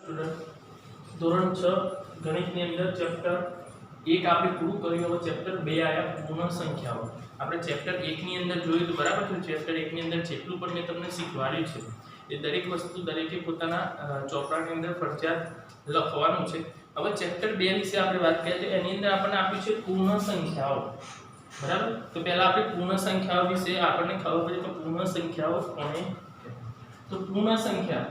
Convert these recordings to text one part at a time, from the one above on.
Student ધોરણ 6 ગણિતની અંદર ચેપ્ટર 1 આપણે પૂરું કર્યું. હવે ચેપ્ટર 2 આયા પૂર્ણ સંખ્યાઓ. આપણે ચેપ્ટર 1 ની અંદર જોયું તો બરાબર છે. ચેપ્ટર 1 ની અંદર જેટલું પણ મેં તમને શીખવાડ્યું છે એ દરેક વસ્તુ દરેકે પોતાના ચોપડાની અંદર ફરજિયાત લખવાનું છે. હવે ચેપ્ટર 2 વિશે આપણે વાત કરીએ તો એની અંદર આપણને આપ્યું છે પૂર્ણ સંખ્યાઓ. બરાબર, તો પહેલા આપણે પૂર્ણ સંખ્યાઓ વિશે આપણને ખબર પડી તો પૂર્ણ સંખ્યાઓ કોને તો પૂર્ણ સંખ્યા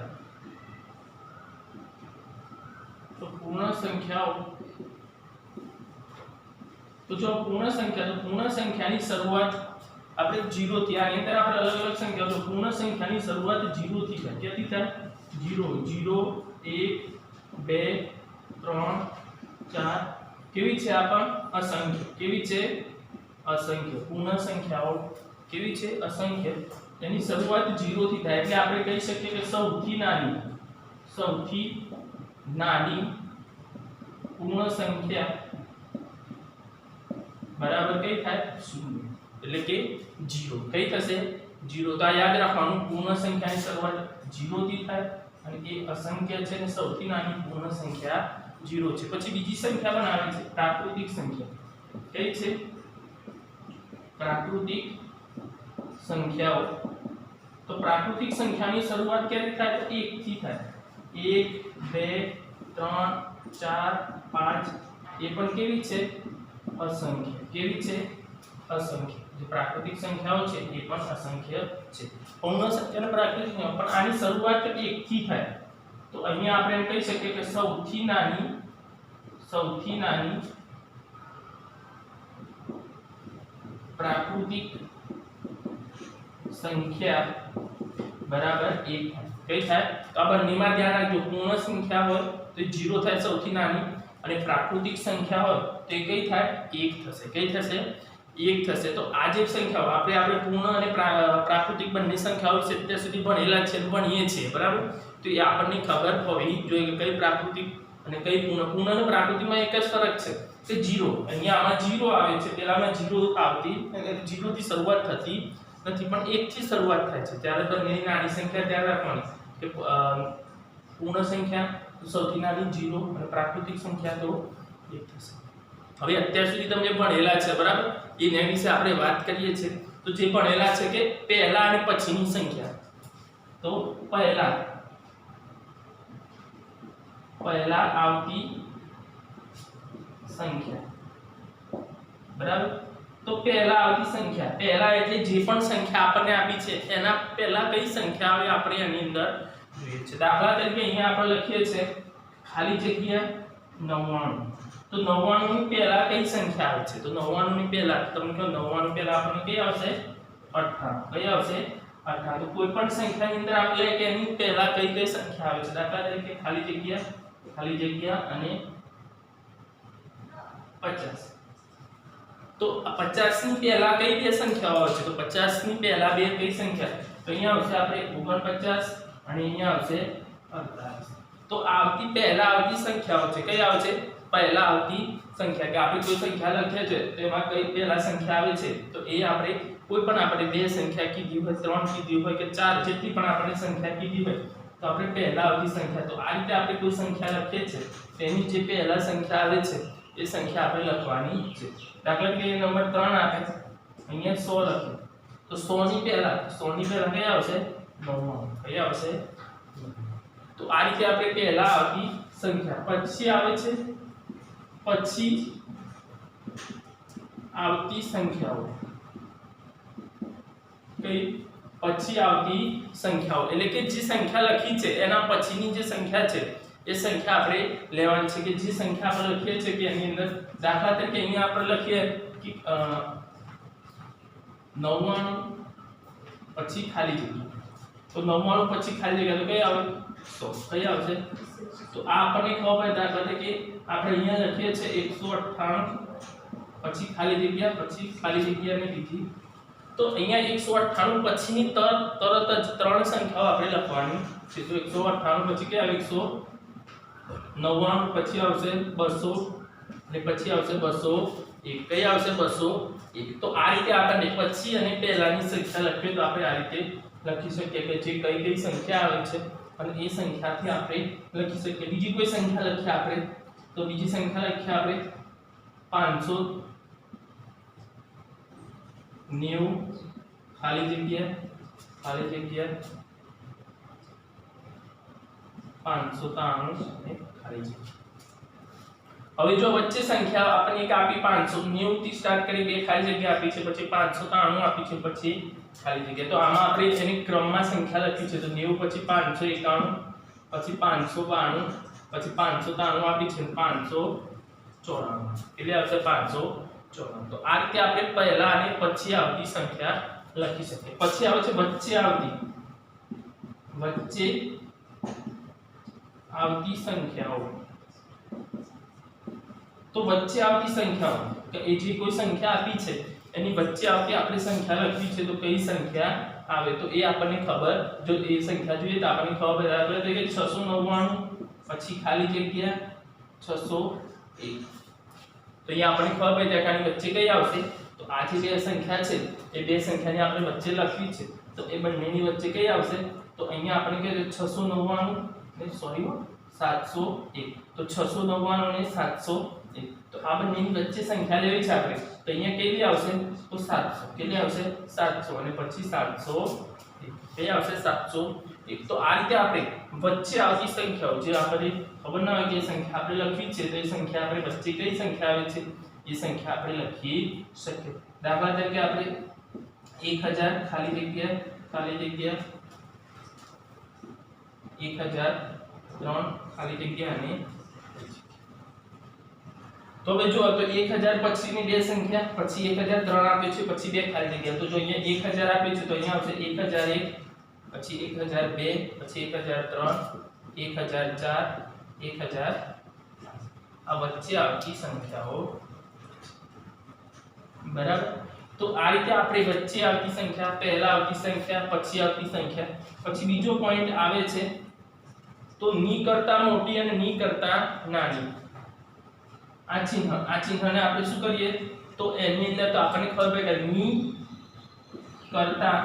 તો જો પૂર્ણ સંખ્યાની શરૂઆત આપણે 0 થી આની અંદર આપણે અલગ અલગ સંખ્યાઓ તો પૂર્ણ સંખ્યાની શરૂઆત 0 થી થાય. ક્યાંથી થાય? 0 0 1 2 3 4 કેવી છે આ પણ અસંખ્ય. કેવી છે? અસંખ્ય. પૂર્ણ સંખ્યાઓ કેવી છે? અસંખ્ય. એની શરૂઆત 0 થી થાય એટલે આપણે કહી શકીએ કે સૌથી નાની પૂર્ણ સંખ્યા બરાબર કઈ થાય? 0 એટલે કે 0. કઈ થશે? 0. તો આ યાદ રાખવાનું, પૂર્ણ સંખ્યાની શરૂઆત 0 થી થાય અને એ અસંખ્ય છે અને સૌથી નાની પૂર્ણ સંખ્યા 0 છે. પછી બીજી સંખ્યા પણ આવે છે પ્રાકૃતિક સંખ્યા. કઈ છે? પ્રાકૃતિક સંખ્યાઓ. તો પ્રાકૃતિક સંખ્યાની શરૂઆત ક્યારે થાય? તો 1 થી થાય. 1 2 3 4 5 એ પણ કેવી છે? અસંખ્ય. કેવી છે? અસંખ્ય. જે પ્રાકૃતિક સંખ્યાઓ છે એ પણ અસંખ્ય છે. પૂર્ણ સંખ્યા અને પ્રાકૃતિક સંખ્યા પણ આની શરૂઆત 1 થી થાય. તો અહીંયા આપણે એમ કહી શકીએ કે સૌથી નાની પ્રાકૃતિક સંખ્યા બરાબર 1 થાય. કઈ થાય? તો આ બંનેમાં ધ્યાન રાખજો. પૂર્ણ સંખ્યા હોય તો 0 થાય સૌથી નાની અને પ્રાકૃતિક સંખ્યા હોય તો એ કઈ થાય? 1 થશે. કઈ થશે? 1 થશે. તો આ જે સંખ્યાઓ આપણે પૂર્ણ અને પ્રાકૃતિક બંને સંખ્યાઓ વિશે અત્યાર સુધી ભણેલા છે, ભણીએ છીએ બરાબર. તો એ આપણને ખબર હોવી જોઈએ કે કઈ પ્રાકૃતિક અને કઈ પૂર્ણ. પૂર્ણ અને પ્રાકૃતિકમાં એક જ ફરક છે કે 0. અહીંયા આમાં 0 આવે છે, પેલામાં 0 આવતી 0 થી શરૂઆત થતી નથી પણ 1 થી શરૂઆત થાય છે. ત્યારે બંનેની નાની સંખ્યા ધ્યાન રાખવાની કે પૂર્ણ સંખ્યા સૌથી નાની 0 અને પ્રાકૃતિક સંખ્યા તો 1 થશે. હવે અત્યાર સુધી તમે ભણેલા છે બરાબર, એના વિશે આપણે વાત કરીએ છીએ. તો જે ભણેલા છે કે પહેલા અને પછીની સંખ્યા. તો પહેલા આવતી સંખ્યા બરાબર. તો પહેલા આવતી સંખ્યા, પહેલા એટલે જે પણ સંખ્યા આપણને આપી છે એના પહેલા કઈ સંખ્યા આવે આપણે એની અંદર જોઈએ છે. દાખલા તરીકે અહીંયા આપણે લખીએ છે ખાલી જગ્યા 99. તો 99 ની પહેલા કઈ સંખ્યા આવે છે? તો 99 ની પહેલા તમને કહો 99 પહેલા આપણને કઈ આવશે? 58. કઈ આવશે? 58. તો કોઈ પણ સંખ્યાની અંદર આપણે કે એની પહેલા કઈ સંખ્યા આવે છે. દાખલા તરીકે ખાલી જગ્યા અને 50. તો 50 ની પહેલા કઈ બે સંખ્યાઓ આવે છે? તો 50 ની પહેલા બે કઈ સંખ્યા? તો અહીંયા આવશે આપણે 49 અને અહીંયા આવશે 48. તો પહેલા આવતી સંખ્યાઓ છે. કઈ આવે છે? પહેલા આવતી સંખ્યા. કે આપણે કોઈ સંખ્યા લખીએ છે તો એમાં કઈ પહેલા સંખ્યા આવે છે તો એ આપણે કોઈ પણ આપણે બે સંખ્યા કીધી હોય, 3 કીધી હોય કે 4 જેટલી પણ આપણે સંખ્યા કીધી હોય તો આપણે પહેલા આવતી સંખ્યા. તો આ રીતે આપણે કોઈ સંખ્યા લખીએ છે તેની જે પહેલા સંખ્યા આવે છે એ સંખ્યા આપણે લખવાની છે. દાખલા તરીકે નંબર 3 આપે છે, અહીંયા 100 લખ્યું તો 100 ની પહેલા કઈ આવશે? 99. કઈ આવશે? તો આ રીતે આપણે પહેલા આવતી સંખ્યા. પછી આવે છે પછી આવતી સંખ્યાઓ. કઈ? પછી આવતી સંખ્યાઓ એટલે કે જે સંખ્યા લખી છે એના પછીની જે સંખ્યા છે એ સંખ્યા આપણે લેવાની છે. કે જે સંખ્યા આપણે લખીએ છીએ કે એની અંદર દાખલા તરીકે અહીંયા આપણે લખીએ કે 99 પછી ખાલી જગ્યા. તો 99 પછી ખાલી જગ્યા તો કઈ આવે? 100. કઈ આવશે? તો આ આપણને ખબર પડે. દાખલા તરીકે આપણે અહીંયા લખીએ છીએ 198 પછી ખાલી જગ્યાને લીધી. તો અહીંયા 198 પછીની તરત જ 3 સંખ્યાઓ આપણે લખવાની છે. તો 198 પછી કે આવે 199 પછી આવશે 200 અને પછી આવશે 201. કઈ આવશે? 201. તો આ રીતે આપણને પછી અને પહેલાની સંખ્યા લખીએ તો આપણે આ રીતે લખી શકીએ કે જે કઈ સંખ્યા આવે છે અને એ સંખ્યાથી આપણે લખી શકીએ બીજી કોઈ સંખ્યા લખીએ આપણે તો બીજી સંખ્યા લખીએ આપણે 590 ખાલી જગ્યા 593 ખાલી જગ્યા હવે જો વચ્ચે સંખ્યા આપણને એક આપી 590 થી સ્ટાર્ટ કરી બે ખાલી જગ્યા આપી છે પછી 593 આપી છે પછી ખાલી જગ્યા તો આમાં આપણે એની ક્રમમાં સંખ્યા લખી છે તો 90 પછી 591 પછી 592 પછી 593 આપી છે 594 એટલે આવશે 594 તો આ રીતે આપણે પહેલા અને પછી આવતી સંખ્યા લખી શકીએ પછી આવે છે વચ્ચે આવતી સંખ્યાઓ તો વચ્ચે આવતી સંખ્યાઓ કે એ જે કોઈ સંખ્યા આપી છે એની વચ્ચે આવતી આપણે સંખ્યા લખવી છે તો કઈ સંખ્યા આવે તો એ આપણને ખબર જો એ સંખ્યા જોઈએ તો આપણને ખબર બરાબર તો કે 699 પછી ખાલી જગ્યા 601 તો અહીંયા આપણને ખબર પડી જાય કે આની વચ્ચે કઈ આવશે તો આ જે બે સંખ્યા છે એ બે સંખ્યાને આપણે વચ્ચે લખવી છે તો એ બંનેની વચ્ચે કઈ આવશે તો અહીંયા આપણે કે 699 સોરી 701 તો 699 અને 701 તો આ બંનેની વચ્ચે સંખ્યા લેવી છે આપણે તો અહીંયા કેવી આવશે તો 700 કેટલી આવશે 700 અને પછી 701 કઈ આવશે 701 તો આ રીતે આપણે વચ્ચે આવતી સંખ્યાઓ જે આપણે ખબર ના હોય કે સંખ્યા આપણે લખવી છે તો એ સંખ્યા આપણે વચ્ચે કઈ સંખ્યા આવે છે એ સંખ્યા આપણે લખી શકીએ દાખલા તરીકે આપણે 1000 ખાલી જગ્યા 1003 ખાલી જગ્યા અને તો હવે જો તો 1000 પછીની બે સંખ્યા પછી 1003 આપે છે પછી બે ખાલી જગ્યા તો જો અહીંયા 1000 આપે છે તો અહીંયા આવશે 1001 પછી 1002 પછી 1003 1004 1000 આ વચ્ચે આવતી સંખ્યાઓ બરાબર તો આ રીતે આપણે વચ્ચે આવતી સંખ્યા પહેલા આવતી સંખ્યા પછી આવતી સંખ્યા પછી બીજો પોઈન્ટ આવે છે તો ની કરતા મોટી અને ની કરતા નાની આ ચિહ્નને આપણે શું કરીએ તો એની અંદર તો આપણને ખબર પડે કે ની કરતા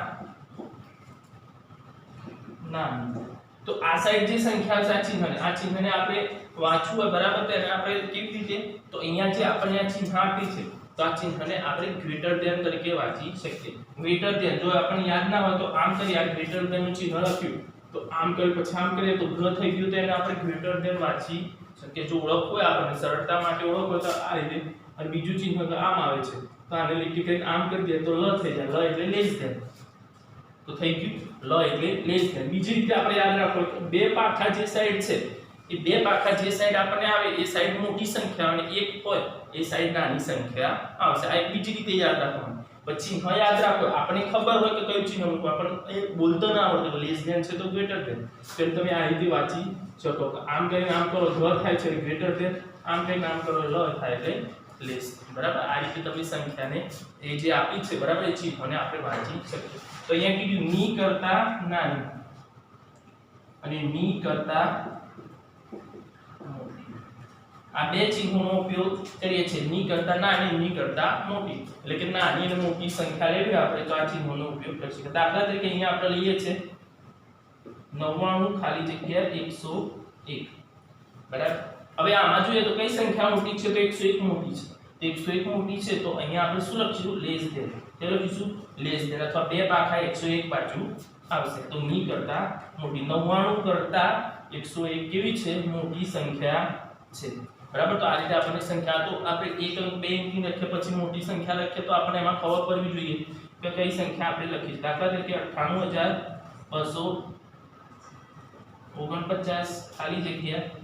નાની તો આ સાઈડ જે સંખ્યા છે આ ચિહ્નને આપણે વાંચવું હોય બરાબર તો એને આપણે કેવી રીતે તો અહીંયા જે આપણને આ ચિહ્ન આપી છે તો આ ચિહ્નને આપણે ગ્રેટર ધેન તરીકે વાંચી શકીએ ગ્રેટર ધેન જો આપણને યાદ ના હોય તો આમ કરી આ ગ્રેટર ધેન નું ચિહ્ન લખ્યું તો આમ કરી પછી આમ કરીએ તો ઘ થઈ ગયું તો એને આપણે ગ્રેટર ધેન વાંચી શકીએ જો ઓળખ હોય આપણને સરળતા માટે ઓળખ હોય તો આ રીતે અને બીજું ચિહ્ન તો આમ આવે છે તો આને લીટી કરીને આમ કરી દે તો લ થઈ જાય લ એટલે લેસ ધેન તો થઈ ગયું લ એટલે લેસ ધેન બીજી રીતે આપણે યાદ રાખો બે પાખા જે સાઈડ છે એ બે પાખા જે સાઈડ આપણને આવે એ સાઈડ મોટી સંખ્યા અને એક હોય એ સાઈડ નાની સંખ્યા આવશે આ એક બીજી રીતે યાદ રાખવાનું પછી હ યાદ રાખો આપણે ખબર હોય કે કયું ચિહ્ન મૂકવું આપણને એ બોલતો ના આવડે તો લેસ ધેન છે તો ગ્રેટર ધેન તો તમે આ રીતે વાંચી શકો આમ કરીને આમ કરો ધ થાય છે ગ્રેટર ધેન આમ કરીને આમ કરો લ થાય એટલે લેસ બરાબર આ રીતે તમે સંખ્યાને એ જે આપી છે બરાબર એ ચિહ્નોને આપણે વાંચી શકીએ તો અહીંયા કીધું ની કરતા નાની અને ની કરતા આ બે ચિહ્નોનો ઉપયોગ કરીએ છીએ ની કરતા નાની ની કરતા મોટી એટલે કે નાની અને મોટી સંખ્યા લેવી આપણે તો આ ચિહ્નોનો ઉપયોગ કરી શકીએ દાખલા તરીકે અહીંયા આપણે લઈએ છીએ 99 ખાલી જગ્યા 101 બરાબર હવે આમાં જોઈએ તો કઈ સંખ્યા મોટી છે તો 101 મોટી છે તો 101 મોટી છે તો અહીંયા આપણે શું લખીશું લેસ ધેન તે લખીશું લેસ ધેન અથવા બે પાખા 101 બાજુ આવશે તો ની કરતા મોટી 99 કરતા 101 કેવી છે મોટી સંખ્યા છે બરાબર તો આ રીતે આપણને સંખ્યા તો આપણે એક અંક બે અંકની લખીએ પછી મોટી સંખ્યા લખીએ તો આપણે એમાં ખબર પડવી જોઈએ કે કઈ સંખ્યા આપણે લખી છે દાખલા તરીકે 98249 ખાલી જગ્યા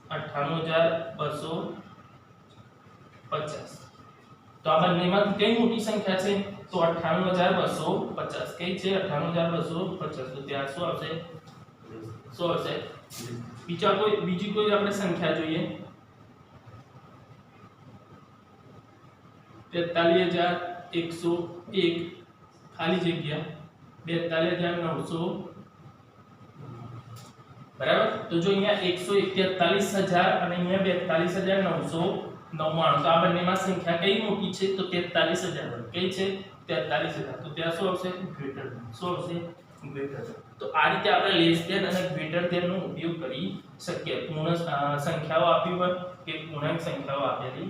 98250 તો આ બંનેમાં કઈ મોટી સંખ્યા છે તો 98250 કઈ છે 98250 તો ત્યાં શું આવશે બીજી કોઈ આપણે સંખ્યા જોઈએ 43101 ખાલી જગ્યા 42900 બરાબર તો જો અહીંયા 141000 અને અહીંયા 42999 તો આ બંનેમાં સંખ્યા કઈ મોટી છે તો 43000 કઈ છે 43000 તો ત્યાં શું આવશે ગ્રેટર શું આવશે ગ્રેટર તો તો આ રીતે આપણે લેસ ધેન અને ગ્રેટર ધેન નો ઉપયોગ કરી શકીએ. પૂર્ણ સંખ્યાઓ આપી હોય કે પૂર્ણાંક સંખ્યાઓ આપેલી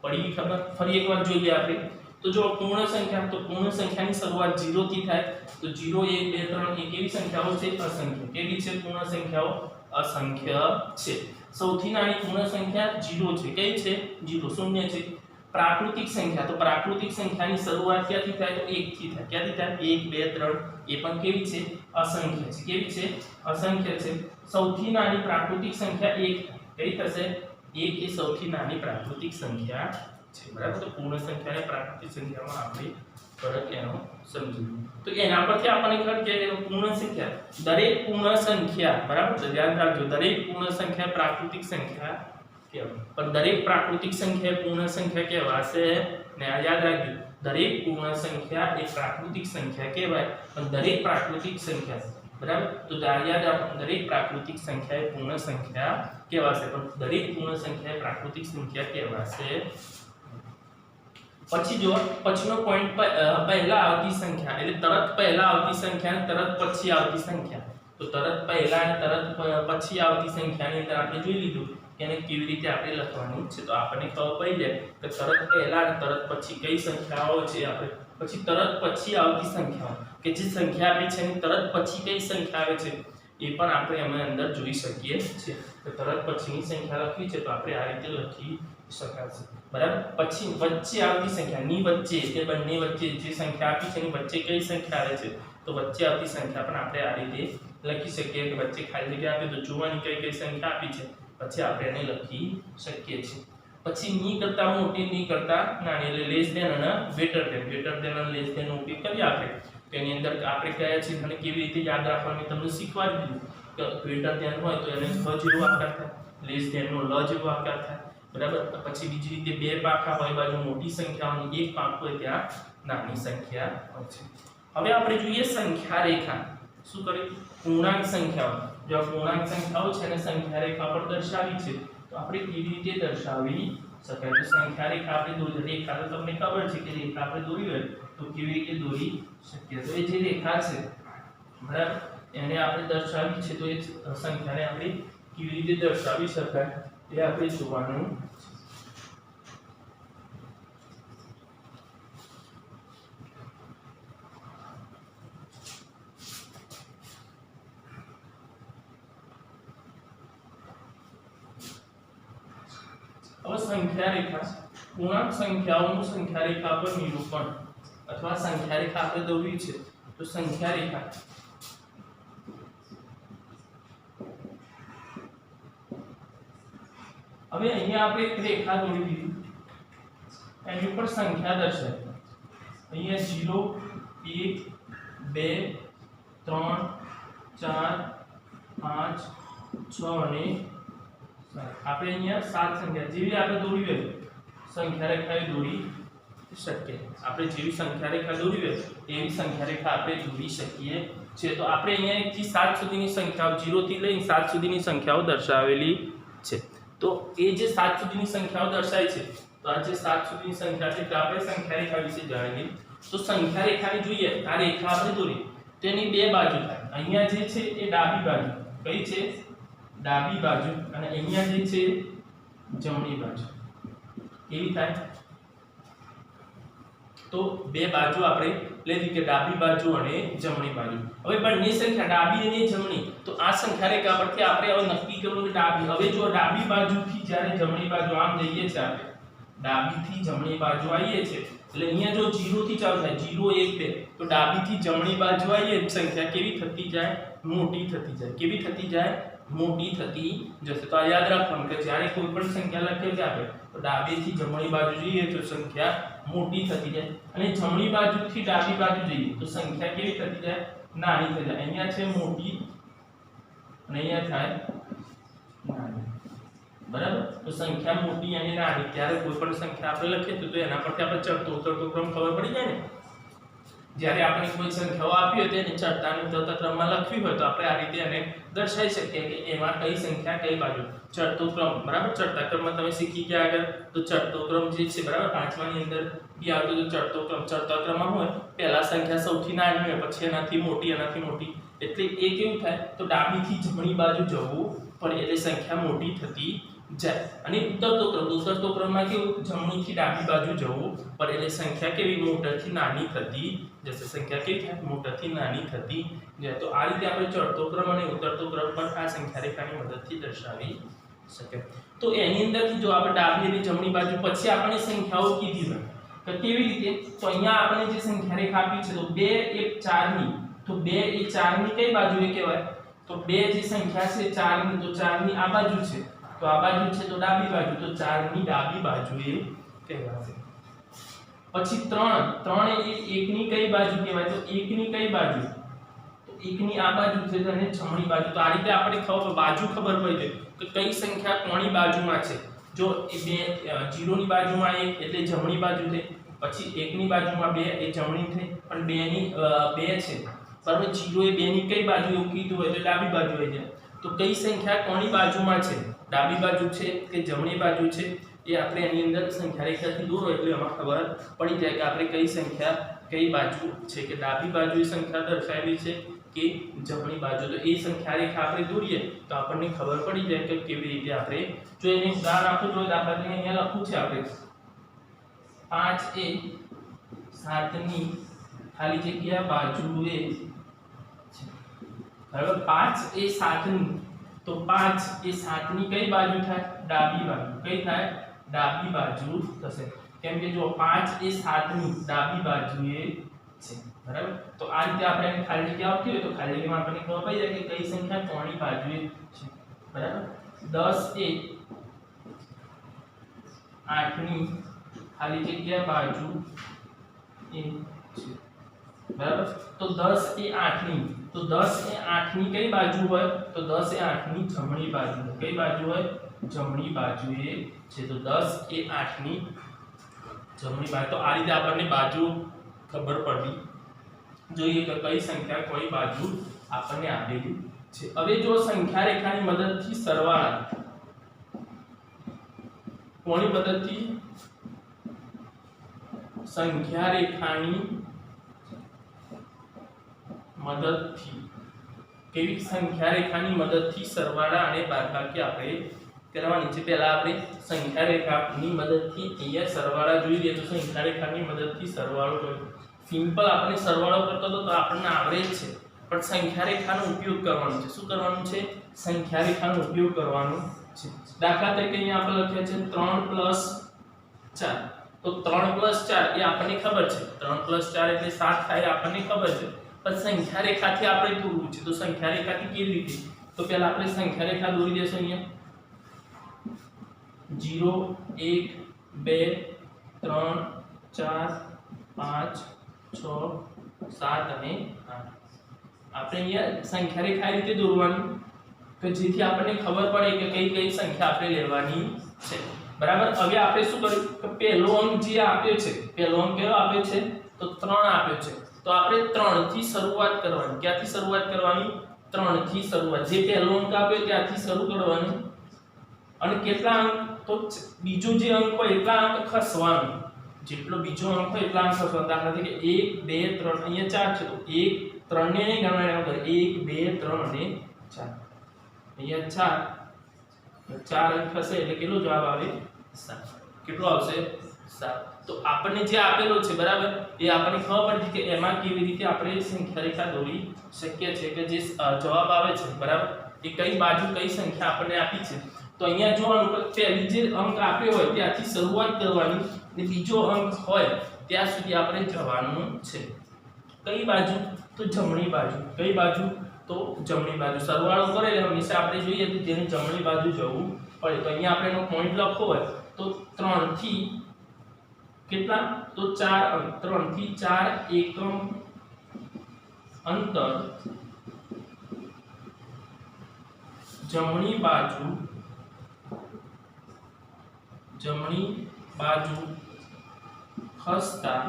પડી ખબર. ફરી એકવાર જોઈએ આપણે. તો જો પૂર્ણ સંખ્યા, તો પૂર્ણ સંખ્યાની શરૂઆત 0 થી થાય. તો 0 1 2 3 એ કેવી સંખ્યાઓ છે? અસંખ્ય. કેવી છે પૂર્ણ સંખ્યાઓ? અસંખ્ય છે. સૌથી નાની પૂર્ણ સંખ્યા 0 છે. કઈ છે? 0 શૂન્ય છે. પ્રાકૃતિક સંખ્યા, તો પ્રાકૃતિક સંખ્યાની શરૂઆત ક્યાંથી થાય? તો 1 થી થાય. ક્યાંથી થાય? 1 2 3. એ પણ કેવી છે? અસંખ્ય છે. કેવી છે? અસંખ્ય છે. સૌથી નાની પ્રાકૃતિક સંખ્યા 1 થાય. કઈ થશે? 1 એ સૌથી નાની પ્રાકૃતિક સંખ્યા છે. બરાબર. તો પૂર્ણ સંખ્યા અને પ્રાકૃતિક સંખ્યામાં આપણે ફરક એનો સમજીએ. તો એના પરથી આપણને ખબર કે પૂર્ણ સંખ્યા, દરેક પૂર્ણ સંખ્યા, બરાબર, ધ્યાન રાખજો, દરેક પૂર્ણ સંખ્યા પ્રાકૃતિક સંખ્યા કહેવાય. પણ દરેક પ્રાકૃતિક સંખ્યા પૂર્ણ સંખ્યા કહેવાશે ને. આ યાદ રાખજો, દરેક પૂર્ણ સંખ્યા એ પ્રાકૃતિક સંખ્યા કહેવાય. પણ દરેક પ્રાકૃતિક સંખ્યા, બરાબર, તો યાદ રાખો, દરેક પ્રાકૃતિક સંખ્યા એ પૂર્ણ સંખ્યા કહેવાશે. પણ દરેક પૂર્ણ સંખ્યા એ પ્રાકૃતિક સંખ્યા કહેવાશે. પછી જો પછીનો પોઈન્ટ, પહેલા આવતી સંખ્યા એટલે તરત પહેલા આવતી સંખ્યા અને તરત પછી આવતી સંખ્યા. તો તરત પહેલા અને તરત પછી આવતી સંખ્યાની અંદર આપણે જોઈ લીધું કે એને કેવી રીતે આપણે લખવાની છે. તો આપણને ખબર પડી જાય કે તરત પહેલા અને તરત પછી કઈ સંખ્યાઓ છે. આપણે પછી તરત પછી આવતી સંખ્યાઓ કે જે સંખ્યા આપી છે એની તરત પછી કઈ સંખ્યા આવે છે એ પણ આપણે એમાં અંદર જોઈ શકીએ છીએ. તો તરત પછીની સંખ્યા લખવી છે તો આપણે આ રીતે લખી શકાશે. બરાબર. પછી વચ્ચે આવતી સંખ્યા, ની વચ્ચે કે બંને વચ્ચે જે સંખ્યા આપી છે એની વચ્ચે કઈ સંખ્યા આવે છે? તો વચ્ચે આવતી સંખ્યા પણ આપણે આ રીતે લખી શકીએ કે વચ્ચે ખાલી જગ્યા આપી તો જોવાની કઈ કઈ સંખ્યા આપી છે, પછી આપણે એને લખી શકીએ છીએ. પછી ની કરતા મોટી, ની કરતા નાની એટલે લેસ ધેન અને ગ્રેટર ધેન. ગ્રેટર ધેન અને લેસ ધેન નો ઉપયોગ કરીએ આપણે. તો એની અંદર આપણે કયા છે અને કેવી રીતે યાદ રાખવાનું તમને શીખવાડી દીધું. કે ગ્રેટર ધેન હોય તો એને ખ જેવો આકાર થાય, લેસ ધેન નો લ જેવો આકાર થાય. બરાબર. પછી બીજી રીતે બે પાખા હોય, બાજુ મોટી સંખ્યા હોય, એક પાંખો હોય ત્યાં નાની સંખ્યા હોય છે. હવે આપણે જોઈએ સંખ્યા રેખા. શું કરીએ? પૂર્ણાંક સંખ્યાઓ. જો પૂર્ણાંક સંખ્યાઓ છે અને સંખ્યા રેખા પર દર્શાવી છે તો આપણે કેવી રીતે દર્શાવી શકાય? તો સંખ્યા રેખા આપણે દોરી, રેખા તો તમને ખબર છે કે રેખા આપણે દોરી હોય તો કેવી રીતે દોરી શકીએ? તો એ જે રેખા છે, બરાબર, એને આપણે દર્શાવી છે તો એ સંખ્યાને આપણે કેવી રીતે દર્શાવી શકાય એ આપણે જોવાનું. હવે સંખ્યા રેખા, પૂર્ણાંક સંખ્યાઓનું સંખ્યા રેખા પર નિરૂપણ અથવા સંખ્યા રેખા આપણે દોરવી છે તો સંખ્યા રેખા હવે અહીંયા આપણે એક રેખા દોરી દીધી, એની ઉપર સંખ્યા દર્શાવી. અહીંયા 0 1 2 3 4 5 6 અને આપણે અહીંયા 7 સંખ્યા જેવી આપણે દોરી હોય સંખ્યા રેખા દોરી શકીએ. આપણે જેવી સંખ્યા રેખા દોરી હોય એવી સંખ્યા રેખા આપણે દોરી શકીએ છીએ. તો આપણે અહીંયા 1 થી 7 સુધીની સંખ્યાઓ, 0 થી લઈને 7 સુધીની સંખ્યાઓ દર્શાવેલી છે. તો એ જે 7 સુધીની સંખ્યાઓ દર્શાવી છે તો આ જે 7 સુધીની સંખ્યા છે તો આપણે સંખ્યા રેખા વિશે જાણીએ. તો સંખ્યા રેખાની જોઈએ, આ રેખા આપણે દોરી તેની બે બાજુ થાય. અહીંયા જે છે એ ડાબી બાજુ, કઈ છે? ડાબી બાજુ. અને અહીંયા જે છે જમણી બાજુ. કેવી થાય? તો બે બાજુ આપણે લેવી કે ડાબી બાજુ અને જમણી બાજુ. હવે બંને સંખ્યા ડાબી અને જમણી, તો આ સંખ્યા રેખા પરથી આપણે હવે નક્કી કરવું કે ડાબી, હવે જો ડાબી બાજુથી જ્યારે જમણી બાજુ આમ જઈએ છે, આપણે ડાબીથી જમણી બાજુ આવીએ છે એટલે અહીંયા જો 0 થી ચાલુ થાય, 0 1 2, તો ડાબીથી જમણી બાજુ આવીએ સંખ્યા કેવી થતી જાય? મોટી થતી જાય. કેવી થતી જાય? મોટી થતી જશે. તો આ યાદ રાખવાનું કે જ્યારે કોઈ પણ સંખ્યા લખીએ છીએ આપણે તો ડાબીથી જમણી બાજુ જઈએ તો સંખ્યા મોટી થતી જાય અને જમણી બાજુથી ડાબી બાજુ જઈએ તો સંખ્યા કેવી થતી જાય? નાની થઈ જાય. અહીંયા છે મોટી અને અહીંયા થાય નાની. બરાબર. તો સંખ્યા મોટી અને નાની ત્યારે કોઈ પણ સંખ્યા આપણે લખીએ તો એના પરથી આપણે ચડતો ઉતરતો ક્રમ ખબર પડી જાય ને. જ્યારે આપણે કોઈ સંખ્યાઓ આપી હોય તેને ચડતા અને ઉતરતા ક્રમમાં લખવી હોય તો આપણે આ રીતે એને દર્શાવી શકીએ કે એમાં કઈ સંખ્યા કઈ બાજુ ચડતો ક્રમ. બરાબર. ચડતા ક્રમમાં તમે શીખી ગયા આગળ તો ચડતો ક્રમ જે છે, બરાબર, પાંચમાની અંદર બી આવતો તો ચડતો ક્રમ. ચડતા ક્રમમાં હોય પહેલા સંખ્યા સૌથી નાની હોય, પછી એનાથી મોટી, એનાથી મોટી, એટલે એ કેવું થાય તો ડાબીથી જમણી બાજુ જવું પડે એટલે સંખ્યા મોટી થતી જાય અને ઉતરતો ક્રમમાં કેવું જમણીથી ડાબી બાજુ જવું પડે એટલે સંખ્યા કેવી મોટાથી નાની થતી જશે સંખ્યા કેવી થાય મોટાથી નાની થતી જાય તો આ રીતે આપણે ચડતો ક્રમ અને ઉતરતો ક્રમ પણ આ સંખ્યા રેખાની મદદથી દર્શાવી શકે તો એની અંદરથી જો આપણે ડાબી અને જમણી બાજુ પછી આપણે સંખ્યાઓ કીધી હોય તો કેવી રીતે તો અહીંયા આપણે જે સંખ્યા રેખા આપી છે તો 2 1 4 ની તો 2 એ 4 ની કઈ બાજુએ કહેવાય તો 2 જે સંખ્યા છે 4 ની તો 4 ની આ બાજુ છે તો આ બાજુ છે તો ડાબી બાજુ તો 4 ની ડાબી બાજુએ કહેવાશે પછી 3 એ 1 ની કઈ બાજુ કહેવાય તો 1 ની કઈ બાજુ તો 1 ની આ બાજુ છે અને જમણી બાજુ તો આ રીતે આપણે બાજુ ખબર પડી જાય કે કઈ સંખ્યા કોની બાજુમાં છે જો એ 0 ની બાજુમાં 1 એટલે જમણી બાજુ થઈ પછી 1 ની બાજુમાં 2 એ જમણી થઈ પણ 2 ની 2 છે બરાબર 0 એ 2 ની કઈ બાજુ એવું કીધું હોય તો ડાબી બાજુ આવી જાય તો કઈ સંખ્યા કોની બાજુમાં છે ડાબી બાજુ છે કે જમણી બાજુ છે એ આપણે એની અંદર સંખ્યા રેખાથી દોરો એટલે એમાં ખબર પડી જાય કે આપણે કઈ સંખ્યા કઈ બાજુ છે કે ડાબી બાજુએ સંખ્યા દર્શાવેલી છે કે જમણી બાજુ તો એ સંખ્યા રેખા આપણે દોરીએ તો આપણને ખબર પડી જાય કે કેવી રીતે આપણે જો એને ઉદાહરણ આપવું જોઈએ દાખલા તરીકે અહીંયા લખવું છે આપણે 5 એ 7 ની ખાલી જગ્યા બાજુએ છે બરાબર 5 એ 7 ની તો 5 એ 7 ની કઈ બાજુ થાય ડાબી બાજુ કઈ થાય ડાબી બાજુ થશે કેમ કે જો 5 એ 7 ની ડાબી બાજુએ છે બરાબર તો આ રીતે આપણે ખાલી જગ્યા આવતી હોય તો ખાલી જગ્યામાં આપણને ખબર પડી જાય કે કઈ સંખ્યા કોની બાજુએ છે બરાબર 10 એ 8 ની ખાલી જગ્યા બાજુ એ છે બરાબર તો 10 એ 8 ની તો 10 એ 8 ની કઈ બાજુ હોય તો 10 એ 8 ની જમણી બાજુ કઈ બાજુ હોય જમણી બાજુએ છે તો 10 એ 8 ની જમણી બાજુ તો આ રીતે આપણને બાજુ ખબર પડી જોઈએ કે કઈ સંખ્યા કઈ બાજુ આપણને આપેલી છે હવે જો સંખ્યા રેખાની મદદથી સરવાળા કોની મદદથી સંખ્યા રેખાની મદદથી કેવી સંખ્યા રેખાની મદદથી સરવાળા અને બાદબાકી આપણે કરવાની છે પહેલા આપણે સંખ્યા રેખાની મદદથી અહીંયા સરવાળા જોઈ લઈએ તો સંખ્યા રેખાની મદદથી સરવાળો જોઈએ સિમ્પલ આપણે સરવાળો કરતો તો આપણને આવડે જ છે પણ સંખ્યા રેખાનો ઉપયોગ કરવાનો છે શું કરવાનું છે સંખ્યા રેખાનો ઉપયોગ કરવાનો છે દાખલા તરીકે અહીંયા આપણે લખ્યા છે 3 + 4 તો 3 + 4 એ આપણને ખબર છે 3 + 4 એટલે 7 થાય આપણને ખબર છે પણ સંખ્યા રેખાથી આપણે દોરવું છે તો સંખ્યા રેખાથી કેવી રીતે તો પહેલા આપણે સંખ્યા રેખા દોરી દેશું અહીંયા 0 1 2 3 4 5 6 7 અને 8 આપણે અહીંયા સંખ્યા રેખા આ રીતે દોરવાની કે જેથી આપણને ખબર પડે કે કઈ કઈ સંખ્યા આપણે લેવાની છે બરાબર હવે આપણે શું કર્યું કે પહેલો અંક જે આપ્યો છે પહેલો અંક કયો આપ્યો છે તો 3 આપ્યો છે તો આપણે 3 થી શરૂઆત કરવાની ક્યાંથી શરૂઆત કરવાની 3 થી શરૂઆત જે પહેલો અંક આપ્યો ત્યાંથી શરૂ કરવાનું અને કેટલા અંક તો બીજો જે અંક હોય એટલા અંક ખસવાનો જેટલો બીજો અંક હોય એટલા અંક ખસવાનો દાખલા તરીકે 1 2 3 અહીંયા 4 છે તો 1 3 ને નહીં ગણવાના 1 2 3 અને 4 અહીંયા 4 અંક થશે એટલે કેટલો જવાબ આવે 7 કેટલો આવશે 7 તો આપણને જે આપેલો છે બરાબર એ આપણને ખબર પડી કે એમાં કેવી રીતે આપણે સંખ્યા રેખા દોરી શકીએ છીએ કે જે જવાબ આવે છે બરાબર એ કઈ બાજુ કઈ સંખ્યા આપણને આપી છે તો અહીંયા જોવાનું કે પહેલી જે અંક આપ્યો હોય ત્યાંથી શરૂઆત કરવાની અને બીજો અંક હોય ત્યાં સુધી આપણે જવાનું છે કઈ બાજુ તો જમણી બાજુ કઈ બાજુ તો જમણી બાજુ સરવાળો કરે એટલે હંમેશા આપણે જોઈએ કે જેની જમણી બાજુ જવું પડે તો અહીંયા આપણે એનો પોઈન્ટ લખવો હોય તો 3 થી કેટલા તો 4 અંક 3 થી 4 એકમ અંતર જમણી બાજુ ખસતા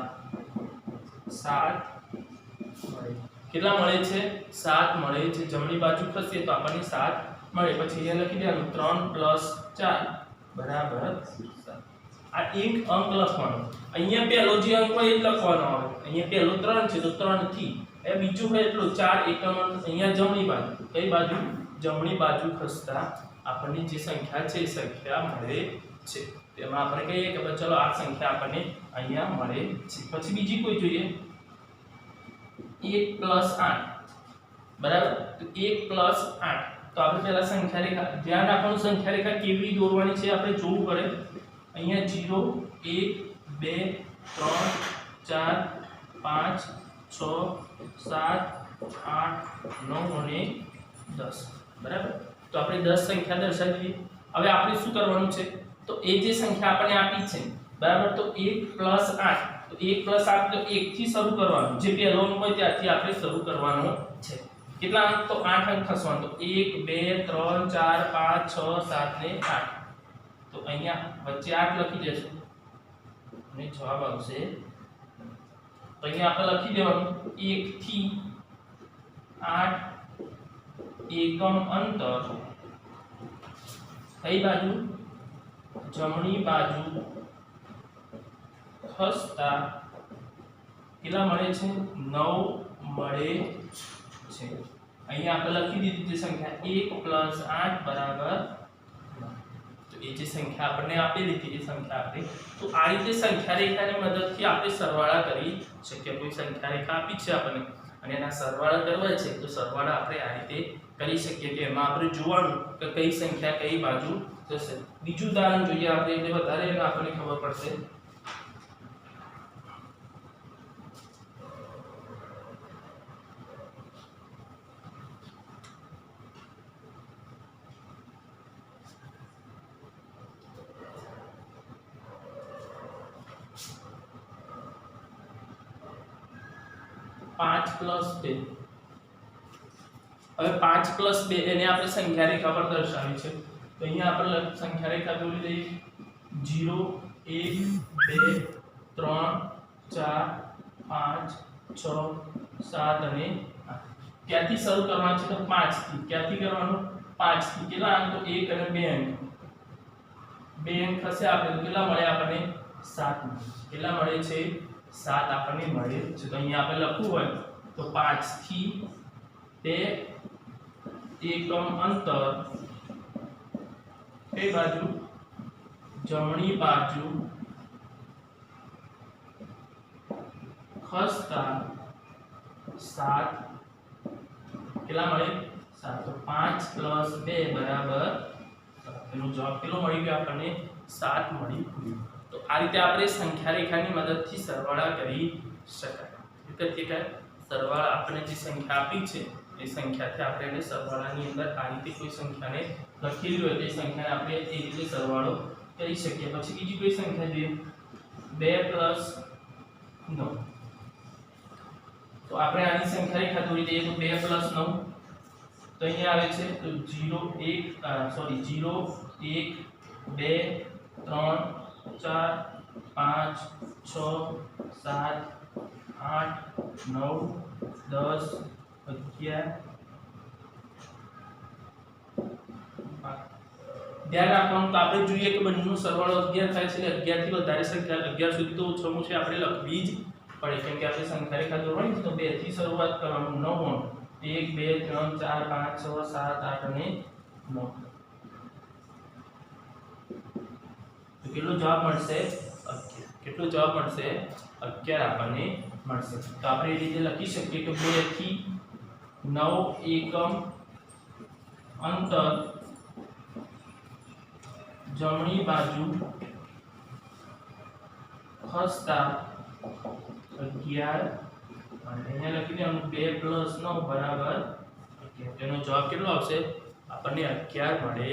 7 મળે કેટલા મળે છે 7 મળે છે જમણી બાજુ ખસીએ તો આપણને 7 મળે પછી અહીંયા લખી દેવાનું 3 + 4 બરાબર 7 આ એક અંક લખવાનો અહીંયા પહેલો જે અંક હોય એ લખવાનો આવે અહીંયા પહેલો 3 છે તો 3 થી એ બીજું હોય એટલું 4 એકમ અહીંયા જમણી બાજુ કઈ બાજુ જમણી બાજુ ખસતા આપણને જે સંખ્યા છે એ સંખ્યા મળે છે તેમાં આપણે કહીએ કે ભાઈ ચલો આ સંખ્યા આપણને અહીંયા મળે છે પછી બીજી કોઈ જોઈએ 1 + 8 બરાબર તો 1 + 8 તો આપણે પહેલા સંખ્યા રેખા ધ્યાન રાખવાનું સંખ્યા રેખા કેવી દોરવાની છે આપણે જોવું પડે અહીંયા 0 1 2 3 4 5 6 7 8 9 અને 10 બરાબર તો આપણે 10 સંખ્યા દર્શાવીએ હવે આપણે શું કરવાનું છે તો એ જે સંખ્યા આપણને આપી છે બરાબર તો 1 + 8 તો 1 + 8 તો 1 થી શરૂ કરવાનું જે પહેલો અંક હોય ત્યાંથી આપણે શરૂ કરવાનું છે કેટલા અંક તો 8 અંક ખસવાનું તો 1 2 3 4 5 6 7 ને 8 તો અહીંયા વચ્ચે 8 લખી દેશું અને જવાબ આવશે તો અહીંયા આપણે લખી દેવાનું 1 થી 8 એકમ અંતર કઈ બાજુ જમણી બાજુ ખસતા કેટલા મળે છે 9 મળે છે અહીંયા આપણે લખી દીધી તે સંખ્યા 1 + 8 બરાબર 9 તો એ જે સંખ્યા આપણને આપેલી હતી એ સંખ્યા આપણે તો આ રીતે સંખ્યા રેખાની મદદથી આપણે સરવાળા કરી શકીએ કોઈ સંખ્યા રેખા આપી છે આપણને અને એના સરવાળા કરવા છે તો સરવાળા આપણે આ રીતે કરી શકીએ કે એમાં આપણે જોવાનું કે કઈ સંખ્યા કઈ બાજુ જશે બીજું ઉદાહરણ જોઈએ આપણે એટલે વધારે આપણને ખબર પડશે 5 + 2 હવે 5 + 2 એને આપણે સંખ્યા રેખા પર દર્શાવી છે તો અહીંયા આપણે સંખ્યા રેખા દોરી દઈએ 0 1 2 3 4 5 6 7 અને 8 ક્યાંથી શરૂ કરવાનું છે તો 5 થી ક્યાંથી કરવાનું 5 થી કેટલા અંક તો 1 અને 2 અંક 2 અંક થશે આપણે કેટલા મળે આપણને 7 કેટલા મળે છે 7 આપણને મળે છે તો અહીંયા આપણે લખવું હોય તો 5 થી 2 એકમ અંતર કઈ બાજુ જમણી બાજુ ખસતા 7 કેટલા મળે 7 તો 5 + 2 બરાબર એનો જવાબ કેટલો મળી ગયો આપણને 7 મળી ગયો તો આ રીતે આપણે સંખ્યા રેખાની મદદથી સરવાળા કરી શકાય એટલે કે સરવાળા આપણે જે સંખ્યા આપી છે એ સંખ્યાથી આપણે એને સરવાળાની અંદર આ રીતે કોઈ સંખ્યાને લખેલી હોય તે સંખ્યાને આપણે એ રીતે સરવાળો કરી શકીએ પછી બીજી કોઈ સંખ્યા જોઈએ 2 + 9 તો આપણે આની સંખ્યા રેખા દોરી દઈએ તો 2 + 9 તો અહીંયા આવે છે તો 0 1 2 3 4 5 6 7 8 9 10 11 ધ્યાન રાખવાનું તો આપણે જોઈએ કે બંનેનો સરવાળો 11 થાય છે એટલે 11 થી વધારે સંખ્યા 11 સુધી તો ઓછામાં ઓછી આપણે લખવી જ પડે કેમ કે આપણે સંખ્યા રેખા દોરવાની છે તો 2 થી શરૂઆત કરવાનું 9 1 2 3 4 5 6 7 8 અને 9 તો કેટલો જવાબ મળશે 11 કેટલો જવાબ મળશે 11 આપણને મળશે તો આપણે એ રીતે લખી શકીએ કે 2 થી 9 એકમ અંતર જમણી બાજુ ખસતા 11 અને અહીંયા લખી દેવાનું 2 + 9 બરાબર 11 તેનો જવાબ કેટલો આવશે આપણને 11 મળે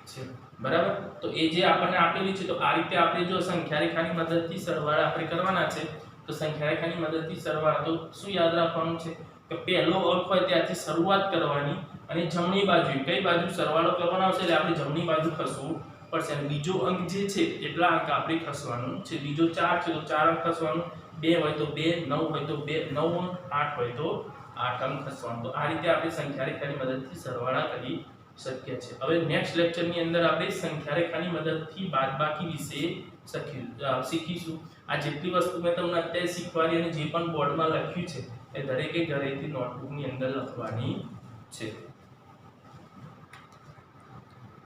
છે બરાબર તો એ જે આપણને આપેલી છે તો આ રીતે આપણે જો સંખ્યા રેખાની મદદથી સરવાળા આપણે કરવાના છે તો સંખ્યા રેખાની મદદથી સરવાળા તો શું યાદ રાખવાનું છે કે પહેલો અંક હોય ત્યાંથી શરૂઆત કરવાની અને જમણી બાજુ કઈ બાજુ સરવાળો કરવાનો આવશે એટલે આપણે જમણી બાજુ ખસવું પડશે અને બીજો અંક જે છે એટલા અંક આપણે ખસવાનું છે બીજો 4 છે તો 4 અંક ખસવાનું 2 હોય તો 2 9 હોય તો 2 9 અંક 8 હોય તો 8 અંક ખસવાનું તો આ રીતે આપણે સંખ્યા રેખાની મદદથી સરવાળા કરી શકીએ છીએ હવે નેક્સ્ટ લેક્ચરની અંદર આપણે સંખ્યા રેખાની મદદથી બાદબાકી વિશે શીખીશું આ જેટલી વસ્તુ મેં તમને અત્યારે શીખવાડી અને જે પણ બોર્ડમાં લખ્યું છે એ દરેકે ઘરેથી નોટબુકની અંદર લખવાની છે।